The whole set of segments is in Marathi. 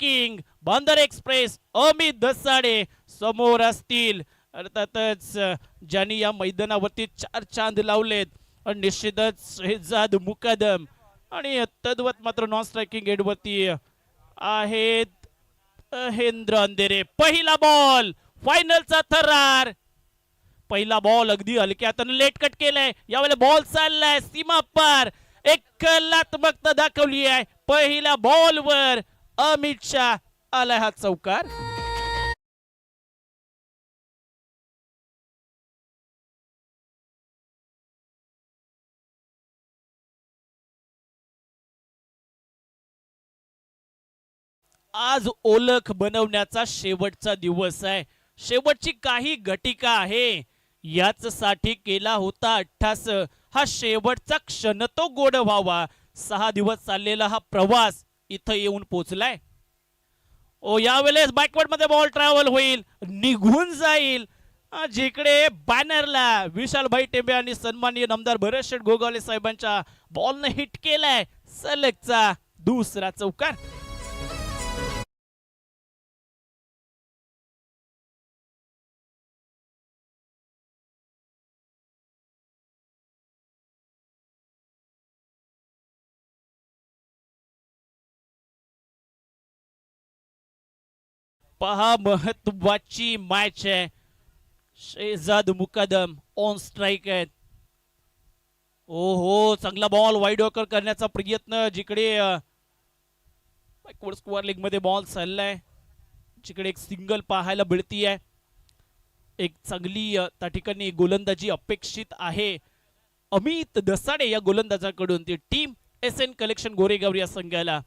स्ट्रायकिंग बांदर एक्सप्रेस अमित दसाडे समोर असतील. अर्थातच ज्यांनी या मैदानावरती 4 चांद लावलेत निश्चितच शहजाद मुकदम आणि तद्वत मात्र नॉन स्ट्रायकिंग एडवरती आहेत महेंद्र अंधेरे. पहिला बॉल फायनलचा थरार. पहिला बॉल अगदी हलक्या हाताने लेट कट केलाय. यावेळेला बॉल चाललाय सीमा पार. एक कलात्मकता दाखवली आहे. पहिल्या बॉलवर अमित शाह आलाय हा चौकार. आज ओळख बनवण्याचा शेवटचा दिवस आहे. शेवटची काही घटिका आहे. याच साठी केला होता अट्टास. हा शेवटचा क्षण तो गोड व्हावा. 6 दिवस चाललेला हा प्रवास इथं येऊन पोहोचलाय. ओ यावेळेस बॅकवर्ड मध्ये बॉल ट्रॅव्हल होईल, निघून जाईल. जिकडे बॅनरला विशालभाई टेंबे आणि सन्माननीय नामदार भरत शेठ गोगावले साहेबांच्या बॉलने हिट केलाय. सलगचा दुसरा चौकार. पहा महत्वाची मॅच आहे. शहजाद मुकदम ऑन स्ट्राइक आहेत. ओहो चांगला बॉल वाईड वॉकर करण्याचा प्रयत्न. जिकडे बॅकवर्ड स्क्वेअर लेग मध्ये बॉल चाललाय. जिकडे एक सिंगल पाहायला मिळती आहे. एक चांगली त्या ठिकाणी गोलंदाजी अपेक्षित आहे अमित दसाडे या गोलंदाजाकडून. ती टीम SN कलेक्शन गोरेगाव या संघाला.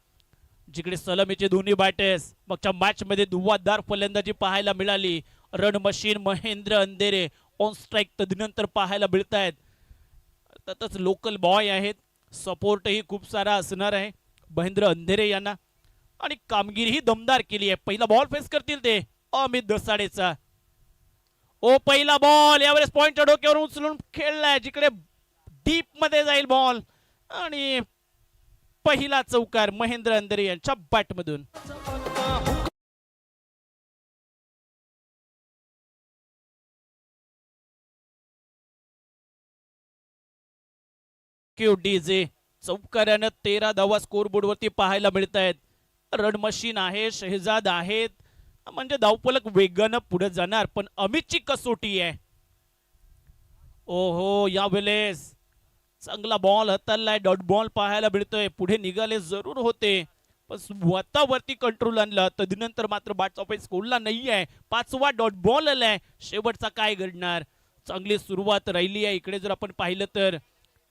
जिकडे सलामीचे दोन्ही बॅटर्स मागच्या मॅच मध्ये धुव्वाधार फलंदाजी पाहायला मिळाली. रन मशीन महेंद्र अंधेरे ऑन स्ट्राइक तदनंतर पाहायला मिळत आहेत. त्यातच लोकल बॉय आहेत. सपोर्टही खूप सारा असणार आहे महेंद्र अंधेरे यांना. आणि कामगिरीही दमदार केली आहे. पहिला बॉल फेस करतील ते अमित दसाडेचा. ओ पहिला बॉल यावेळेस पॉइंटच्या डोक्यावर उचलून खेळलाय. जिकडे डीप मध्ये जाईल बॉल आणि पहिला चौकार महेंद्र अंधेरे यांच्या बॅटमधून. डीजे चौकारानं 13 धावा स्कोर बोर्ड वरती पाहायला मिळत आहेत. रन मशीन आहे, शहजाद आहेत, म्हणजे धावफलक वेगानं पुढे जाणार. पण अमितची कसोटी आहे. ओहो यावेळेस चांगला बॉल हाताळलाय. डॉट बॉल पाहायला मिळतोय. पुढे निघाले जरूर होते पण स्वतःवरती कंट्रोल आणला. तदनंतर मात्र बॅट्स ऑफिस स्कोरला नाही आहे. 5वा डॉट बॉल आलाय. शेवटचा काय घडणार. चांगली सुरुवात राहिली आहे. इकडे जर आपण पाहिलं तर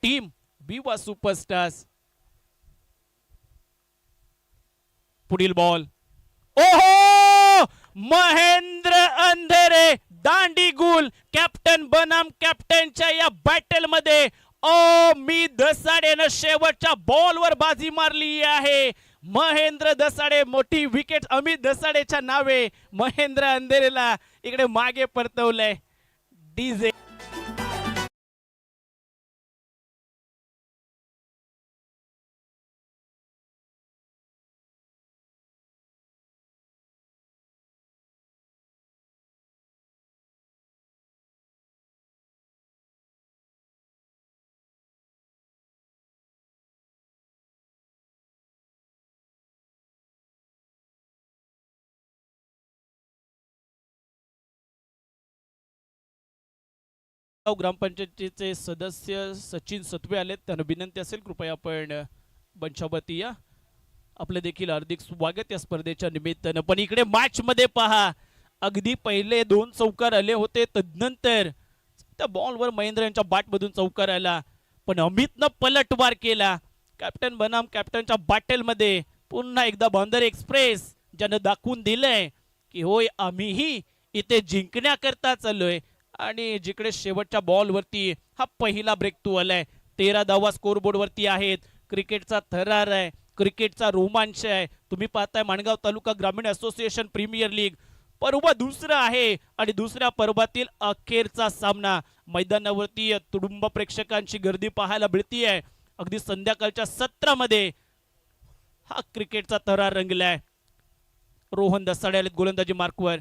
टीम बिवा सुपरस्टार्स. पुढील बॉल ओहो महेंद्र अंधेरे दांडी गुल. कॅप्टन बनाम कॅप्टनच्या या बॅटल मध्ये अमित दसाडेनं शेवटच्या बॉलवर बाजी मारली आहे. महेंद्र दसाडे मोठी विकेट अमित दसाडेच्या नावे. महेंद्र अंधेरेला इकडे मागे परतवलंय डीजे. ग्रामपंचायतीचे सदस्य सचिन सत्वे आलेत. त्यांना विनंती असेल कृपया आपण मंचावरती या. आपले देखील हार्दिक स्वागत या स्पर्धेच्या निमित्तानं. पण इकडे मॅच मध्ये पहा अगदी पहिले 2 चौकार आले होते. तदनंतर त्या बॉलवर महेंद्र यांच्या बॅट मधून चौकार आला. पण अमितनं पलटवार केला. कॅप्टन बनाम कॅप्टनच्या बॅटल मध्ये पुन्हा एकदा बांदर एक्सप्रेस ज्यानं दाखवून दिलंय की होय आम्हीही इथे जिंकण्याकरता चाललोय. आणि जिकडे शेवटच्या बॉल वरती हा पहिला ब्रेक थ्रू आलाय. 13 धावा स्कोर बोर्ड वरती आहेत. क्रिकेटचा थरार आहे, क्रिकेटचा रोमांच आहे. तुम्ही पाहताय माणगाव तालुका ग्रामीण असोसिएशन प्रीमियर लीग पर्व दुसरा आहे आणि दुसऱ्या पर्वातील अखेरचा सामना. मैदानावरती तुडुंब प्रेक्षकांची गर्दी पाहायला मिळतीये. अगदी संध्याकाळच्या सत्रामध्ये हा क्रिकेटचा थरार रंगलाय. रोहन दसाडे आलेत गोलंदाजी मार्कवर.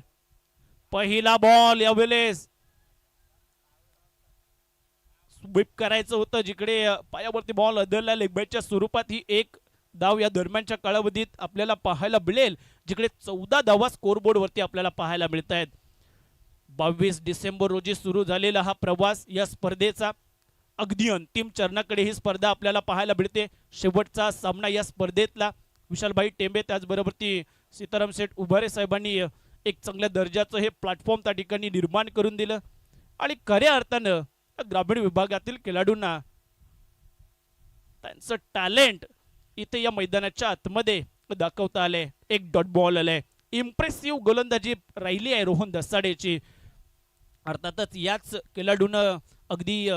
पहिला बॉल यावेळेस स्वीप करायचं होतं, जिकडे पायावरती बॉल अदरला लेगबॅटच्या स्वरूपात ही एक धाव या दरम्यानच्या कालावधीत आपल्याला पाहायला मिळेल, जिकडे 14 धावा स्कोरबोर्ड वरती आपल्याला पाहायला मिळत आहेत. 22 डिसेंबर रोजी सुरू झालेला हा प्रवास या स्पर्धेचा अगदी अंतिम चरणाकडे ही स्पर्धा आपल्याला पाहायला मिळते. शेवटचा सामना या स्पर्धेतला विशालभाई टेंबे त्याचबरोबर ती सीताराम शेठ उभारे साहेबांनी एक चांगल्या दर्जाचं हे प्लॅटफॉर्म त्या ठिकाणी निर्माण करून दिलं आणि खऱ्या अर्थानं ग्रामीण विभागातील खेळाडूंना त्यांचं टॅलेंट इथे या मैदानाच्या आतमध्ये दाखवता आले. एक डॉट बॉल आलाय. इम्प्रेसिव्ह गोलंदाजी राहिली आहे रोहन दसाडेची. अर्थातच याच खेळाडूनं अगदी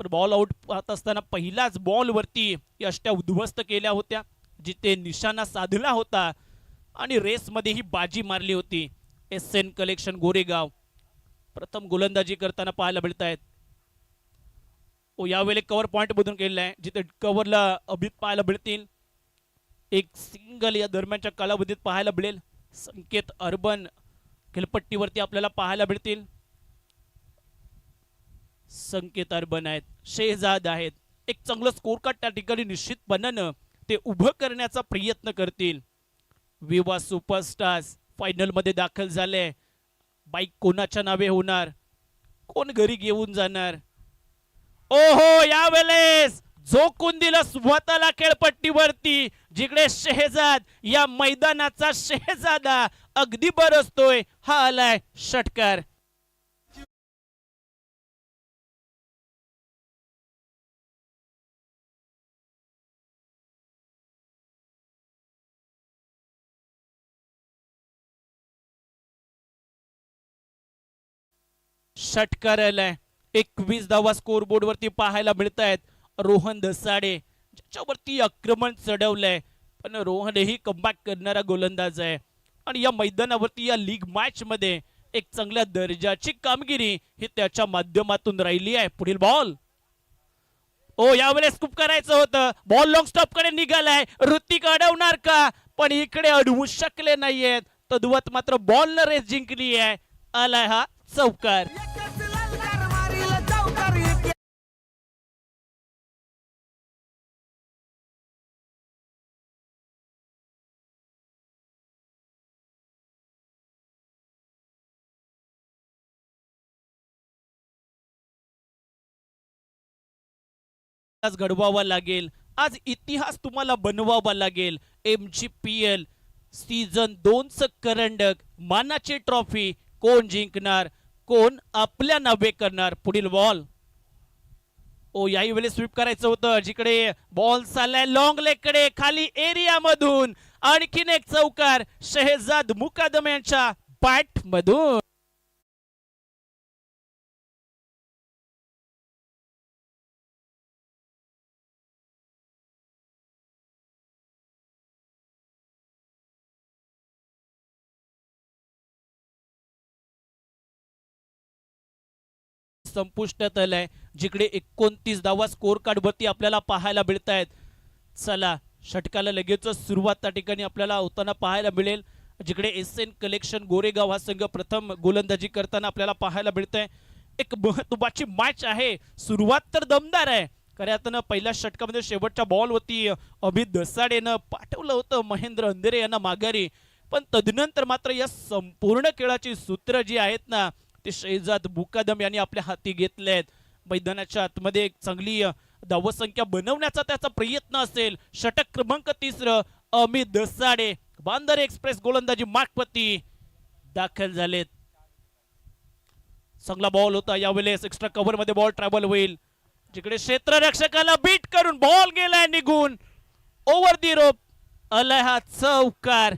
बॉल आउट पाहत असताना पहिल्याच बॉल वरती यष्ट्या उद्ध्वस्त केल्या होत्या, जिथे निशाणा साधला होता आणि रेसमध्ये ही बाजी मारली होती. SN कलेक्शन गोरेगाव प्रथम गोलंदाजी करताना पाहायला मिळत आहेत. यावेळी कव्हर पॉइंट मधून केलेला आहे, जिथे कव्हरला अभित पाहायला मिळतील. एक सिंगल या दरम्यानच्या कालावधीत पाहायला मिळेल. संकेत अर्बन खेळपट्टीवरती आपल्याला पाहायला मिळतील. संकेत अर्बन आहेत, शेहजाद आहेत. एक चांगलं स्कोर कार्ड त्या ठिकाणी निश्चितपणानं ते उभं करण्याचा प्रयत्न करतील. विवा सुपरस्टार्स फायनल मध्ये दाखल झाले. बाईक कोणाच्या नावे होणार, कोण घरी घेऊन जाणार? ओहो, यावेळेस झोकून दिलं स्वतःला खेळपट्टीवरती, जिकडे शेहजाद या मैदानाचा शेहजादा अगदी बरसतोय. हा आलाय षटकार. षटकार आलाय. 21 धावा स्कोर बोर्ड वरती पाहायला मिळत आहेत. रोहन दसाडे ज्याच्यावरती आक्रमण चढवलंय, पण रोहनही कमबॅक करणारा गोलंदाज आहे आणि या मैदानावरती या लीग मॅच मध्ये एक चांगल्या दर्जाची कामगिरी ही त्याच्या माध्यमातून राहिली आहे. पुढील बॉल यावेळेस स्कूप करायचं होतं. बॉल लॉंग स्टॉप कडे निघालाय. ऋतिक अडवणार का? पण इकडे अडवू शकले नाहीयेत. तद्वत मात्र बॉल न रेस जिंकली आहे. आलाय हा चौकार. घडवावा लागेल. आज इतिहास तुम्हाला बनवावा लागेल. MGPL सीझन 2चं करंडक, मानाची ट्रॉफी कोण जिंकणार, कोण आपल्या नावे करणार? पुढील बॉल याही वेळेस स्वीप करायचं होतं, जिकडे बॉल चाललाय लॉंग लेग कडे खाली एरिया मधून. आणखीन एक चौकार शेहजाद मुकादम यांच्या बॅट मधून. संपुष्टात आलाय, जिकडे 29 धावा स्कोर कार्ड वरती आपल्याला पाहायला मिळत आहेत. चला षटकाला लगेच सुरुवात त्या ठिकाणी आपल्याला होताना पाहायला मिळेल, जिकडे SN कलेक्शन गोरेगाव हा संघ प्रथम गोलंदाजी करताना आपल्याला पाहायला मिळतंय. एक महत्त्वाची मॅच आहे. सुरुवात तर दमदार आहे. खऱ्या अर्थानं पहिल्या षटकामध्ये शेवटच्या बॉल वरती अमित दसाडेनं पाठवलं होतं महेंद्र अंधेरे यांना माघारी, पण तदनंतर मात्र या संपूर्ण खेळाची सूत्र जी आहेत ना, ते शेहजाद मुकादम यांनी आपल्या हाती घेतलेत. मैदानाच्या आतमध्ये एक चांगली धावसंख्या बनवण्याचा त्याचा प्रयत्न असेल. षटक क्रमांक 3 अमित दसाडे बांदर एक्सप्रेस गोलंदाजी मार्कवरती दाखल झालेत. चांगला बॉल होता. यावेळेस एक्स्ट्रा कव्हर मध्ये बॉल ट्रॅव्हल होईल, जिकडे क्षेत्ररक्षकाला बीट करून बॉल गेलाय निघून. ओव्हर दी रोप आलाय हा चौकार.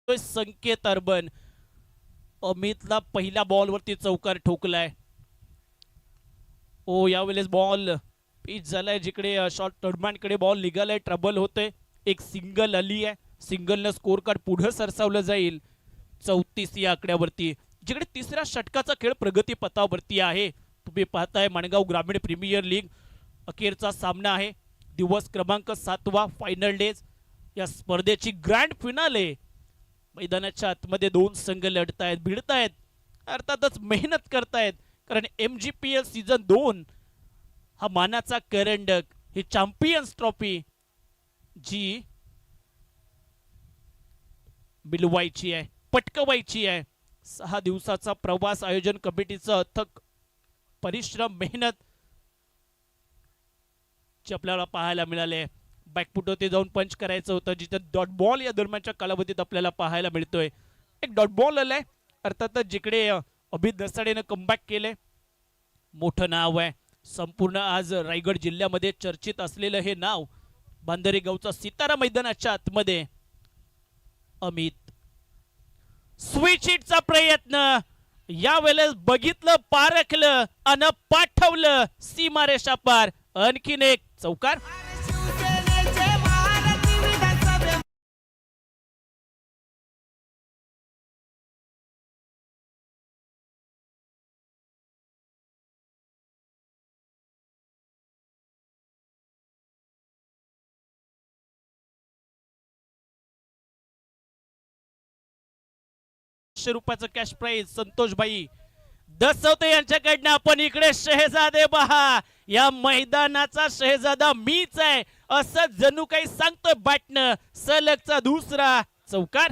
संकेत अर्बन अमितला पहिल्या बॉल वरती चौकार ठोकलाय. यावेळेस बॉल पिच झालाय, जिकडे शॉर्ट टर्नमॅन कडे बॉल निघालाय. ट्रबल होतोय. एक सिंगल आली आहे. सिंगलनं स्कोर कार्ड पुढे सरसावलं जाईल 34 या आकड्यावरती, जिकडे तिसऱ्या षटकाचा खेळ प्रगती पथावरती आहे. तुम्ही पाहताय माणगाव ग्रामीण प्रीमियर लीग अखेरचा सामना आहे. दिवस क्रमांक 7वा, फायनल डेज. या स्पर्धेची ग्रँड फिनाले. मैदानाच्या आतमध्ये दोन संघ लढतायत, भिडतायत, अर्थातच मेहनत करतायत, कारण MGPL सीझन 2 हा मानाचा करंडक, ही चॅम्पियन्स ट्रॉफी जी मिळवायची आहे, पटकवायची आहे. 6 दिवसाचा प्रवास, आयोजन कमिटीचं अथक परिश्रम, मेहनत जे आपल्याला पाहायला मिळाले. बॅकफुटवरती जाऊन पंच करायचं होतं, जिथे डॉट बॉल या दरम्यानच्या कालावधीत आपल्याला पाहायला मिळतोय. एक डॉट बॉल आलाय, अर्थातच जिकडे अभित नसाडेनं कमबॅक केले. मोठं नाव आहे, संपूर्ण आज रायगड जिल्ह्यामध्ये चर्चित असलेलं हे नाव. बांधरी गावचा सितारा मैदानाच्या आतमध्ये अमित. स्विच हिटचा प्रयत्न, यावेळेस बघितलं, पारखलं आणि पाठवलं सीमारेषा पार. आणखीन एक चौकार. ₹500 कॅश प्राइज संतोष भाई दसवते यांच्याकडनं. आपण इकडे शहजादे पहा, या मैदानाचा शहजादा मीच आहे असं जणू काही सांगतोय बॅटनं. सलगचा दुसरा चौकार.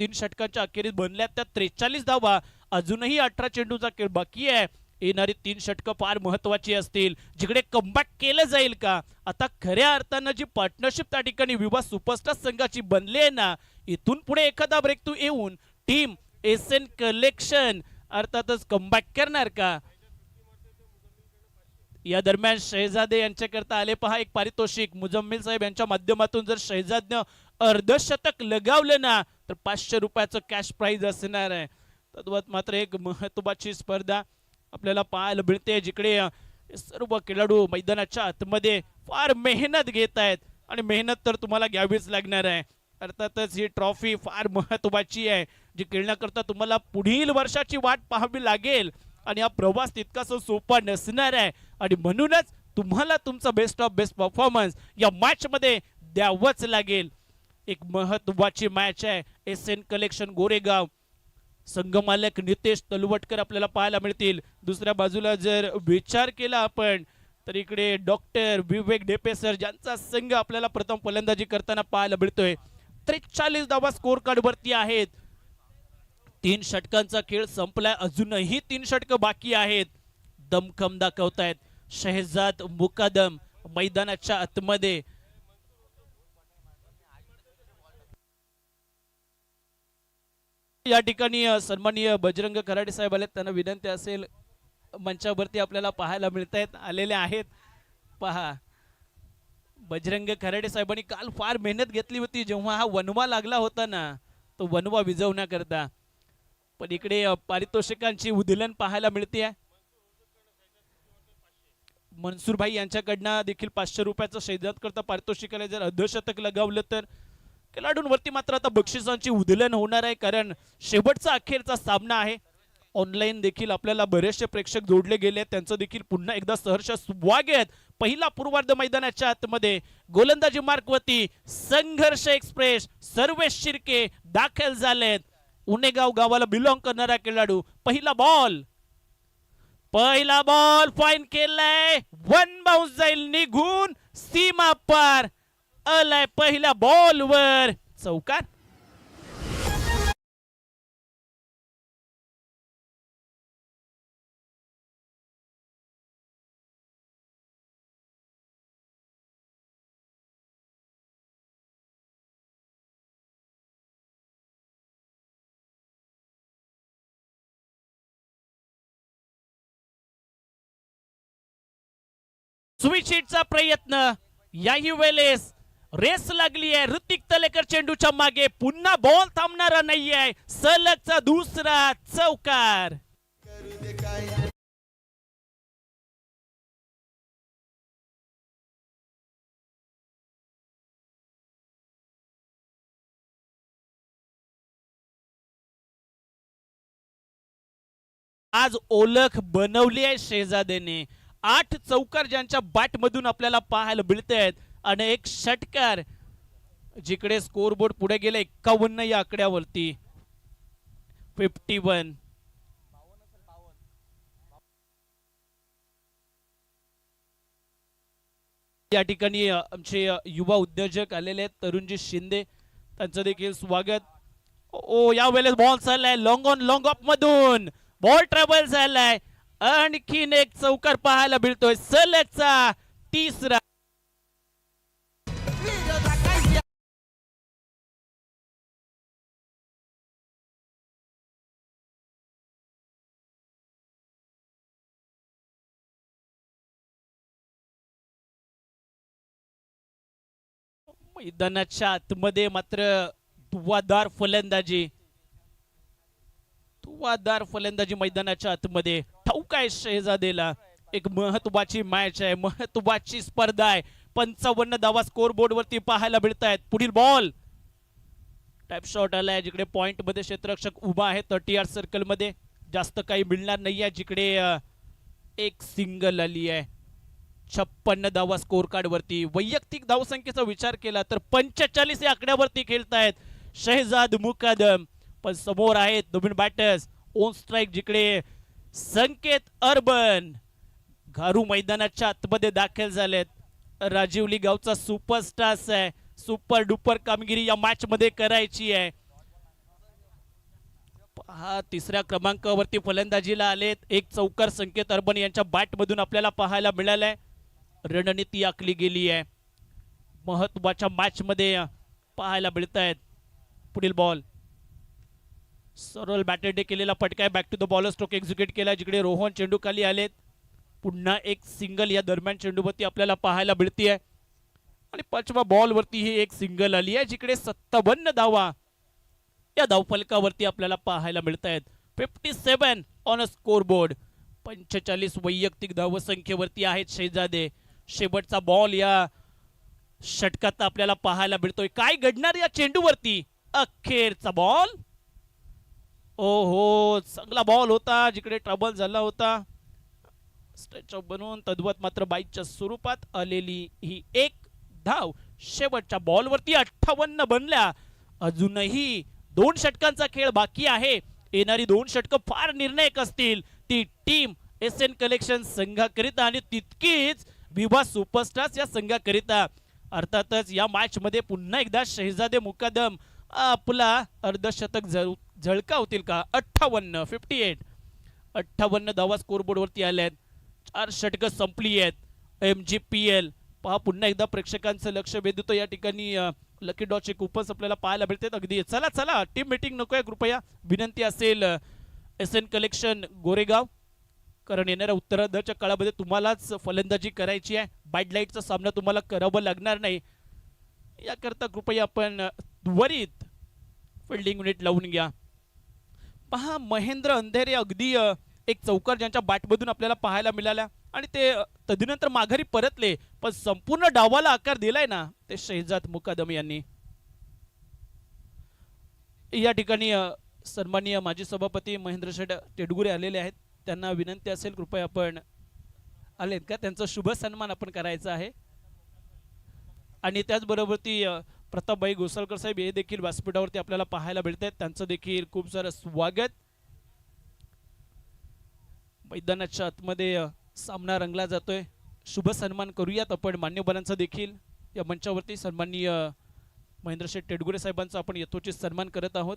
तीन षटकांच्या अखेरीस बनल्यात त्या 43 धावा. अजूनही 18 चेंडूचा खेळ बाकी आहे. येणारी 3 षटकं फार महत्वाची असतील, जिकडे कमबॅक केलं जाईल का. आता खऱ्या अर्थानं जी पार्टनरशिप त्या ठिकाणी विवा सुपरस्टार संघाची बनली आहे ना, इथून पुढे एखादा ब्रेक तू येऊन टीम SN कलेक्शन अर्थातच कमबॅक करणार का. या दरम्यान शहजादे यांच्याकरता आले पहा एक पारितोषिक. मुजम्मिल साहेब यांच्या माध्यमातून जर शहजादनं अर्धशतक लगावलं ना, तर ₹500 कॅश प्राइज असणार आहे. तद्वत मात्र एक महत्वाची स्पर्धा आपल्याला पाहायला मिळते, जिकडे सर्व खेळाडू मैदानाच्या आतमध्ये फार मेहनत घेत आहेत, आणि मेहनत तर तुम्हाला घ्यावीच लागणार आहे. अर्थातच ही ट्रॉफी फार महत्वाची आहे, जी खेळण्याकरता तुम्हाला पुढील वर्षाची वाट पाहावी लागेल, आणि हा प्रवास तितकासा सोपा नसणार आहे. आणि म्हणूनच तुम्हाला तुमचा बेस्ट ऑफ बेस्ट परफॉर्मन्स या मॅच मध्ये द्यावंच लागेल. एक महत्वाची मॅच आहे. SN कलेक्शन गोरेगाव, संघमालक नितेश तलवटकर आपल्याला पाहायला मिळतील. दुसऱ्या बाजूला जर विचार केला आपण, तर इकडे डॉक्टर विवेक ढेपे सर, ज्यांचा संघ आपल्याला प्रथम फलंदाजी करताना पाहायला मिळतोय. 43 धावा स्कोर कार्ड वरती आहेत. 3 षटकांचा खेळ संपलाय, अजूनही 3 षटक बाकी आहेत. दमखम दाखवतायत शहजाद मुकादम मैदानाच्या आतमध्ये. या ठिकाणी सन्माननीय बजरंग खराडे साहेब आले, त्यांना विनंती असेल मंचावरती आपल्याला पाहायला मिळतायत, आलेले आहेत पहा. बजरंग खराडे साहेबांनी काल फार मेहनत घेतली होती, जेव्हा हा वनवा लागला होता ना, तो वनवा विझवण्याकरता. पण इकडे पारितोषिकांची उधळण पाहायला मिळते. मनसूर भाई यांच्याकडनं देखील ₹500 शहजाद करता पारितोषिक आले. जर अर्धशतक लगावलं तर खेळाडूंवरती मात्र आता बक्षिसांची उधळण होणार आहे, कारण शेवटचा अखेरचा सामना आहे. ऑनलाईन देखील आपल्याला बरेचसे प्रेक्षक जोडले गेले, त्यांचं देखील पुन्हा एकदा सहर्ष स्वागत. पहिला पूर्वार्ध मैदानाच्या आतमध्ये गोलंदाजी मार्कवरती संघर्ष एक्सप्रेस सर्वेश शिर्के दाखल झालेत. उनेगाव गावाला बिलॉंग करणारा खेळाडू. पहिला बॉल फाईन केलाय, वन बाउन्स जाईल निघून सीमा पार. आलाय पहिल्या बॉलवर चौकार. स्विचिटचा प्रयत्न, याही वेळेस रेस लागली आहे. ऋतिक तलेकर चेंडूच्या मागे, पुन्हा बॉल थांबणारा नाहीये. सलगचा दुसरा चौकार. आज ओळख बनवली आहे शेजादेने. 8 चौकार ज्यांच्या बॅट मधून आपल्याला पाहायला मिळत आहेत आणि एक षटकार जिकडे स्कोर बोर्ड पुढे गेले 51 या आकड्यावरती. 51. या ठिकाणी आमचे युवा उद्योजक आलेले आहेत तरुणजी शिंदे, त्यांचं देखील स्वागत. ओ या वेळेस बॉल चाललाय लॉंग ऑन लॉंग ऑफ मधून, बॉल ट्रॅव्हल झालाय. आणखीन एक चौकार पाहायला मिळतोय, सलगचा तिसरा. मैदानाच्या आतमध्ये मात्र दुवादार फलंदाजी, दुवादार फलंदाजी मैदानाच्या आतमध्ये. ठाऊक आहे शेजादेला एक महत्वाची मॅच आहे, महत्वाची स्पर्धा आहे. 55 धावा स्कोर बोर्ड वरती पाहायला मिळत आहेत. पुढील बॉल टॅप शॉट आलाय जिकडे पॉइंट मध्ये क्षेत्ररक्षक उभा आहे 30 यार्ड सर्कल मध्ये. जास्त काही मिळणार नाहीये जिकडे एक सिंगल आली आहे. 56 धावा स्कोर कार्ड वरती. वैयक्तिक धावसंख्येचा विचार केला तर 45 या आकड्यावरती खेळतायत शहजाद मुकादम. पण समोर आहेत दोन बॅटर्स ऑन स्ट्राइक जिकडे संकेत अर्बन घारू मैदानाच्या आतमध्ये दाखल झालेत. राजीवली गावचा सुपरस्टार आहे, सुपर डुपर कामगिरी या मॅच मध्ये करायची आहे. पहा तिसऱ्या क्रमांकावरती फलंदाजीला आलेत. एक चौकार संकेत अर्बन यांच्या बॅट मधून आपल्याला पाहायला मिळालाय. रणनीती आखली गेली आहे, महत्वाच्या मॅच मध्ये पाहायला मिळत आहेत. पुढील बॉल सरळ बॅटरने केलेला फटका, back to the bowler stroke execute केला जिकडे रोहन चेंडू खाली आलेत. पुन्हा एक सिंगल या दरम्यान चेंडूवरती आपल्याला पाहायला मिळते आहे. आणि 5व्या बॉल वरती ही एक सिंगल आली आहे जिकडे 57 धावा या धावफलकावरती आपल्याला पाहायला मिळत आहेत. 57 ऑन अ स्कोर बोर्ड. 45 वैयक्तिक धावसंख्येवरती आहेत शेजादे. शेवटचा बॉल या षटकात आपल्याला पाहायला मिळतोय. काय घडणार या चेंडूवरती? अखेरचा बॉल. ओहो चांगला बॉल होता जिकडे ट्रबल झाला होता. स्ट्रेच ऑफ बनवून तद्वत मात्र बाईकच्या स्वरूपात आलेली ही एक धाव. शेवटच्या बॉलवरती 58 बनल्या. अजूनही 2 षटकांचा खेळ बाकी आहे. येणारी 2 षटक फार निर्णायक असतील. ती टीम SN कलेक्शन संघाकरिता आणि तितकीच विभा सुपरस्टार्स या संघाकरिता. अर्थातच या मॅच मध्ये पुन्हा एकदा शहजादे मुकादम आपला अर्धशतक झळकावतील का? 58 धावा स्कोर बोर्ड वरती आल्यात. 4 षटक संपली आहेत. MGPL पहा पुन्हा एकदा प्रेक्षकांचं लक्ष वेधतो या ठिकाणी. लकी डॉटचे कूपन्स आपल्याला पाहायला मिळतात. अगदी चला चला टीम मीटिंग नकोय कृपया, विनंती असेल. SN कलेक्शन गोरेगाव, कारण येणाऱ्या उत्तरार्धाच्या काळामध्ये तुम्हालाच फलंदाजी करायची आहे. बाईडलाईटचा सामना तुम्हाला करावा लागणार नाही. याकरता कृपया आपण त्वरित फिल्डिंग युनिट लावून घ्या. पहा महेंद्र अंधेरे अगदी एक चौकार ज्यांच्या बॅटमधून आपल्याला पाहायला मिळाला आणि ते तदनंतर माघारी परतले, पण संपूर्ण डावाला आकार दिलाय ना ते शहजाद मुकादम यांनी. या ठिकाणी सन्माननीय माजी सभापती महेंद्र शेठ टेडगुरे आलेले आहेत. त्यांना विनंती असेल कृपया आपण आलेत का, त्यांचा शुभ सन्मान आपण करायचा आहे. आणि त्याचबरोबर ती प्रतापभाई गोसाळकर साहेब हे देखील व्यासपीठावरती आपल्याला पाहायला मिळत आहेत. त्यांचं देखील खूप सारं स्वागत. मैदानाच्या आतमध्ये सामना रंगला जातोय. शुभ सन्मान करूयात आपण मान्यवरांचा देखील. या मंचावरती सन्माननीय महेंद्र शेठ टेडगुरे साहेबांचा आपण यथोचित सन्मान करत आहोत.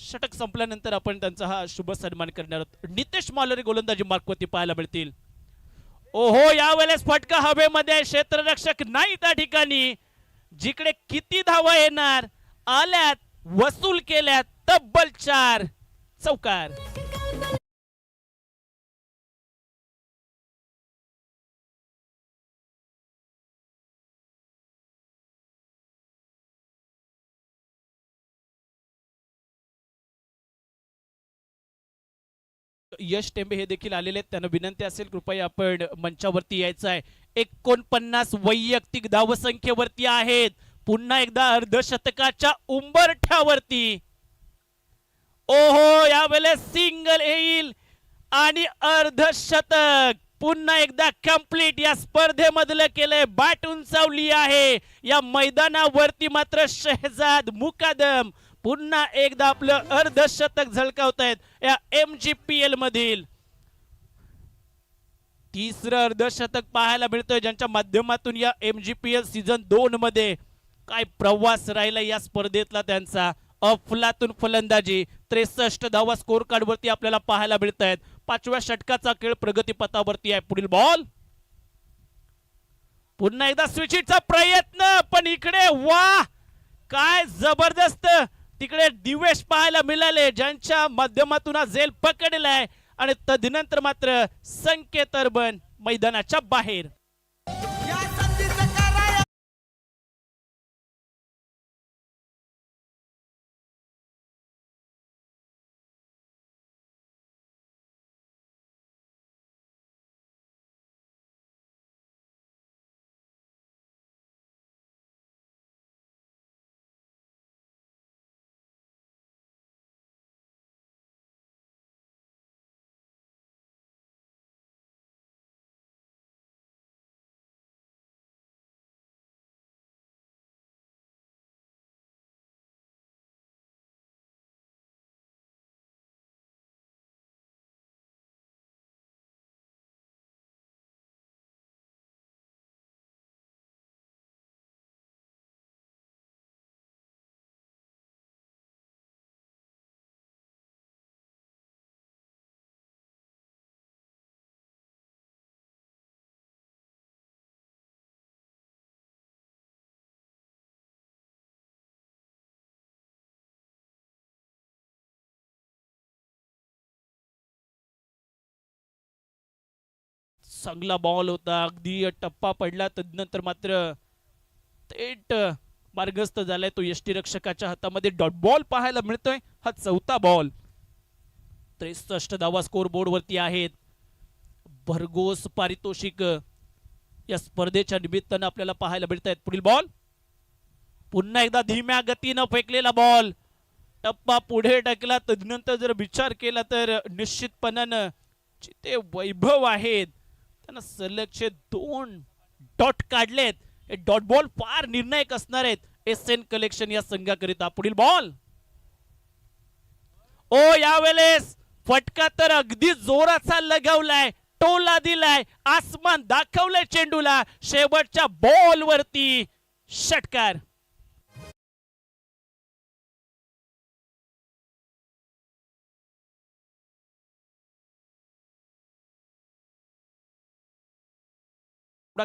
षटक संपल्यानंतर आपण त्यांचा हा शुभ सन्मान करणार आहोत. नितेश मालोरे गोलंदाजी मार्कवरती पाहायला मिळतील. ओहो, यावेळेस फटका हवेमध्ये, क्षेत्ररक्षक नाही त्या ठिकाणी. जिकडे किती धावा येणार आल्यात, वसूल केल्यात तब्बल 4 चौकार. यश टेंबे हे देखील आलेले आहेत. त्यांना विनंती असेल कृपया आपण मंचावरती यायचं आहे. 49 वैयक्तिक धावसंख्येवरती आहेत. पुन्हा एकदा अर्धशतकाच्या उंबरठ्यावरती. ओहो, यावेळेस सिंगल येईल आणि अर्धशतक पुन्हा एकदा कंप्लीट या स्पर्धेमधलं केलंय. बॅट उंचावली आहे. या मैदानावरती मात्र शहजाद मुकादम पुन्हा एकदा आपलं अर्धशतक झळकावतायत. या MGPL मधील तिसरं अर्धशतक पाहायला मिळतंय, ज्यांच्या माध्यमातून या MGPL सीझन 2 मध्ये काय प्रवास राहिला या स्पर्धेतला त्यांचा. अफलातून फलंदाजी, 63 धावा स्कोर कार्ड वरती आपल्याला पाहायला मिळत आहेत. 5व्या षटकाचा खेळ प्रगतीपथावरती आहे. पुढील बॉल, पुन्हा एकदा स्विचिटचा प्रयत्न, पण इकडे वा काय जबरदस्त तिकडे दिवेश पाहायला मिळाले, ज्यांच्या माध्यमातून हा झेल पकडलाय. आणि तदनंतर मात्र संकेत अर्बन मैदानाच्या बाहेर. चांगला बॉल होता, अगदी टप्पा पडला. तदनंतर मात्र थेट मार्गस्थ झालाय तो यष्टीरक्षकाच्या हातामध्ये. डॉट बॉल पाहायला मिळतोय. हा 4था बॉल. 63 धावा स्कोर बोर्ड वरती आहेत. भरघोस पारितोषिक या स्पर्धेच्या निमित्तानं आपल्याला पाहायला मिळत आहेत. पुढील बॉल, पुन्हा एकदा धीम्या गतीनं फेकलेला बॉल, टप्पा पुढे टाकला. तदनंतर जर विचार केला तर निश्चितपणानं जिथे वैभव आहेत त्यांना सलगचे 2 डॉट काढलेत. हे डॉट बॉल फार निर्णायक असणार आहेत SN कलेक्शन या संघाकरिता. पुढील बॉल, ओ यावेळेस फटका तर अगदी जोराचा लगावलाय, टोला दिलाय, आसमान दाखवलंय चेंडूला. शेवटच्या बॉल वरती षटकार.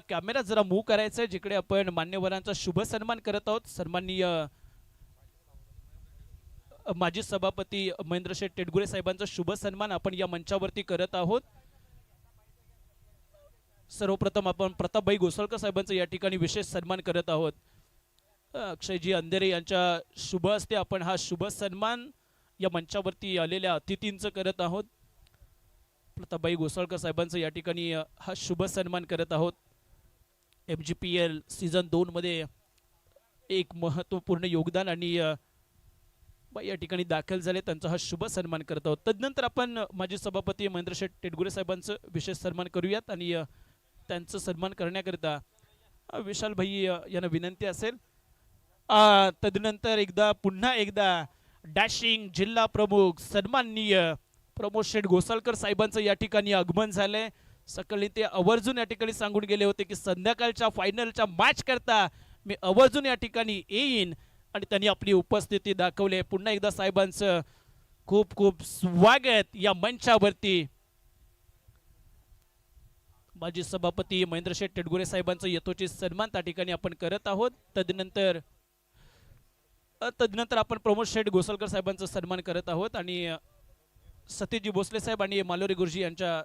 कॅमेरा जरा मूव्ह करायचा आहे जिकडे आपण मान्यवरांचा शुभ सन्मान करत आहोत. सन्माननीय माजी सभापती महेंद्र शेठ टेडगुरे साहेबांचा शुभ सन्मान आपण या मंचावरती करत आहोत. सर्वप्रथम आपण प्रतापभाई घोसळकर साहेबांचा या ठिकाणी विशेष सन्मान करत आहोत. अक्षयजी अंधेरे यांच्या शुभ हस्ते आपण हा शुभ सन्मान या मंचावरती आलेल्या अतिथींचं करत आहोत. प्रतापभाई घोसळकर साहेबांचा या ठिकाणी हा शुभ सन्मान करत आहोत. MGPL सीझन 2 मध्ये एक महत्वपूर्ण योगदान आणि या ठिकाणी दाखल झाले, त्यांचा हा शुभ सन्मान करत आहोत. तदनंतर आपण माजी सभापती महेंद्र शेठ टेडगुरे साहेबांचं विशेष सन्मान करूयात. आणि त्यांचं सन्मान करण्याकरिता विशाल भाई यांना विनंती असेल. तदनंतर पुन्हा एकदा डॅशिंग जिल्हा प्रमुख सन्माननीय प्रमोद शेठ घोसाळकर साहेबांचं या ठिकाणी आगमन झालंय. सकाळी ते आवर्जून या ठिकाणी सांगून गेले होते की संध्याकाळच्या फायनलच्या मॅच करता मी आवर्जून या ठिकाणी येईन आणि त्यांनी आपली उपस्थिती दाखवली. पुन्हा एकदा साहेबांचं खूप खूप स्वागत या मंचावरती. माजी सभापती महेंद्र शेठ टेडगुरे साहेबांचं यथोचित सन्मान त्या ठिकाणी आपण करत आहोत. तदनंतर आपण प्रमोद शेठ गोसलकर साहेबांचा सन्मान करत आहोत आणि सतीशजी भोसले साहेब आणि मालोरी गुरुजी यांच्या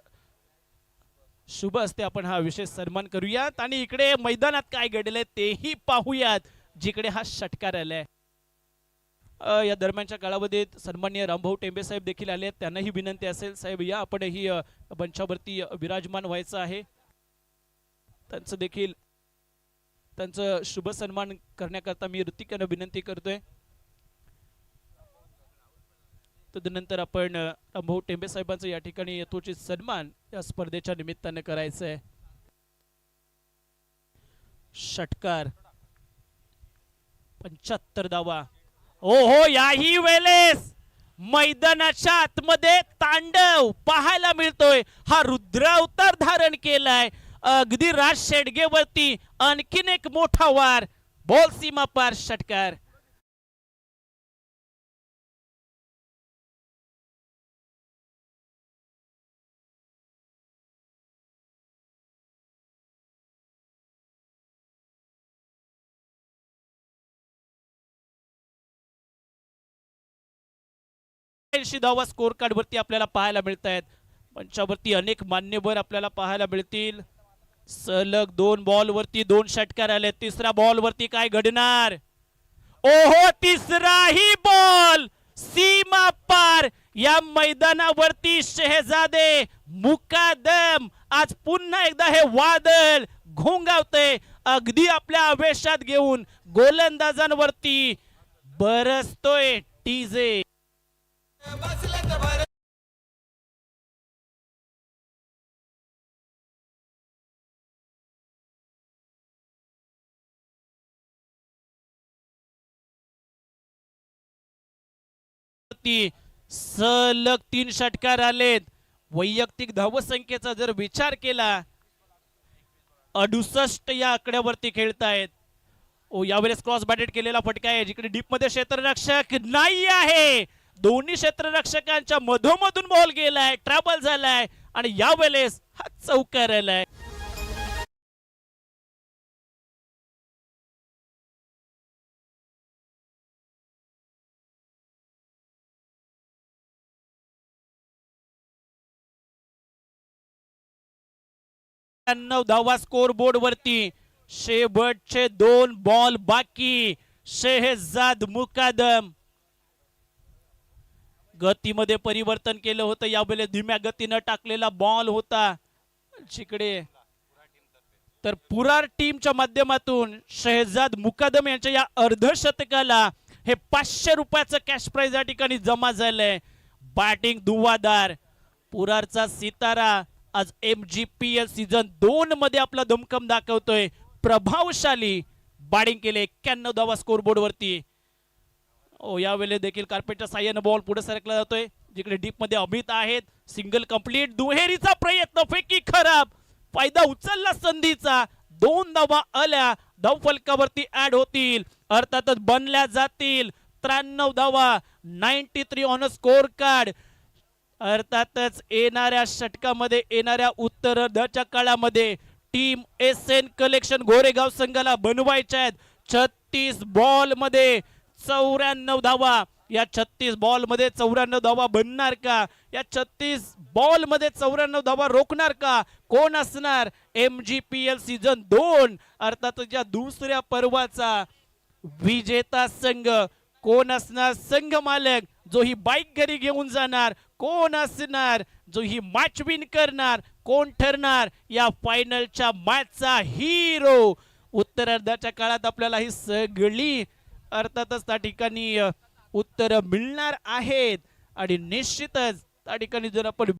शुभ हस्ते आपण हा विशेष सन्मान करूयात. आणि इकडे मैदानात काय घडले तेही पाहूयात जिकडे हा षटकार आलाय. या दरम्यानच्या काळावधीत सन्माननीय रामभाऊ टेंबे साहेब देखील आले. त्यांनाही विनंती असेल साहेब या आपणही मंचावरती विराजमान व्हायचं आहे. त्यांचं शुभ सन्मान करण्याकरता मी ऋतिकांना विनंती करतोय. तदनंतर आपण रामभाऊ टेंबे साहेबांचं या ठिकाणी यथोचित सन्मान या स्पर्धेच्या निमित्ताने करायचं आहे. षटकार 75 धावा. हो याही वेळेस मैदानाच्या आतमध्ये तांडव पाहायला मिळतोय. हा रुद्र अवतार धारण केलाय. अगदी राज शेडगेवरती आणखीन एक मोठा वार. बॉल सीमा पार षटकार. धावा स्कोर कार्ड वरती आपल्याला पाहायला मिळत आहेत. मंचावरती अनेक मान्यवर आपल्याला पाहायला मिळतील. सलग 2 बॉल वरती 2 षटकार आले. तिसऱ्या बॉल वरती काय घडणार. ओहो तिसराही बॉल सीमा पार. या मैदानावरती शहजादे मुकादम आज पुन्हा एकदा हे वादळ घोंगावते. अगदी आपल्या आवेशात घेऊन गोलंदाजांवरती बरसतोय टीजे. सलग 3 षटकार आलेत. वैयक्तिक धावसंख्येचा जर विचार केला 68 या आकड्यावरती खेळतायत. यावेळेस क्रॉस बॅटेड केलेला फटका आहे जिकडे डीप मध्ये क्षेत्ररक्षक नाही आहे. दोन्ही क्षेत्ररक्षकांच्या मधोमधून बॉल गेलाय. ट्रॅबल झालाय आणि यावेळेस हा चौकार आलाय. धावा स्कोर बोर्ड वरती. शेवटचे 2 बॉल बाकी. शेहजाद मुकादम गतीमध्ये परिवर्तन केलं होतं. यावेळेस धीम्या गतीनं टाकलेला बॉल होता जिकडे तर पुरार टीमच्या माध्यमातून शेहजाद मुकादम यांच्या या अर्धशतकाला हे 500 रुपयाचं कॅश प्राइज या ठिकाणी जमा झालंय. बॅटिंग धुवाधार. पुरारचा सितारा आज MGPL सीझन 2 मध्ये आपला दमखम दाखवतोय. प्रभावशाली बॅटिंग केले. 91 धावा स्कोर बोर्ड वरती. यावेळेस देखील कार्पेटच्या साह्याने बॉल पुढे सरकला जातोय जिकडे डीप मध्ये अमित आहेत. Single complete. दुहेरीचा प्रयत्न फेकी खराब. फायदा उचलला संधीचा. 2 धावा आल्या. धाव फलकावरती ऍड होतील अर्थातच बनल्या जातील 93 धावा. 93 ऑन स्कोर कार्ड. अर्थातच येणाऱ्या षटकामध्ये येणाऱ्या उत्तरार्धाच्या काळामध्ये टीम SN कलेक्शन गोरेगाव संघाला बनवायच्या आहेत. 36 बॉल मध्ये 94 धावा. या 36 बॉल मध्ये 94 धावा बनणार का. या 36 बॉल मध्ये 94 धावा रोखणार का. कोण असणार MGPL सीझन 2 अर्थातच या दुसऱ्या पर्वाचा विजेता संघ. कोण असणार संघ मालक जो ही बाईक घरी घेऊन जाणार. कोण असणार जो ही मॅच विन करणार. कोण ठरणार या फायनलच्या मॅचचा हिरो. उत्तरार्धाच्या काळात आपल्याला ही सगळी अर्थातच त्या ठिकाणी उत्तर मिळणार आहेत आणि निश्चितच त्या ठिकाणी जर आपण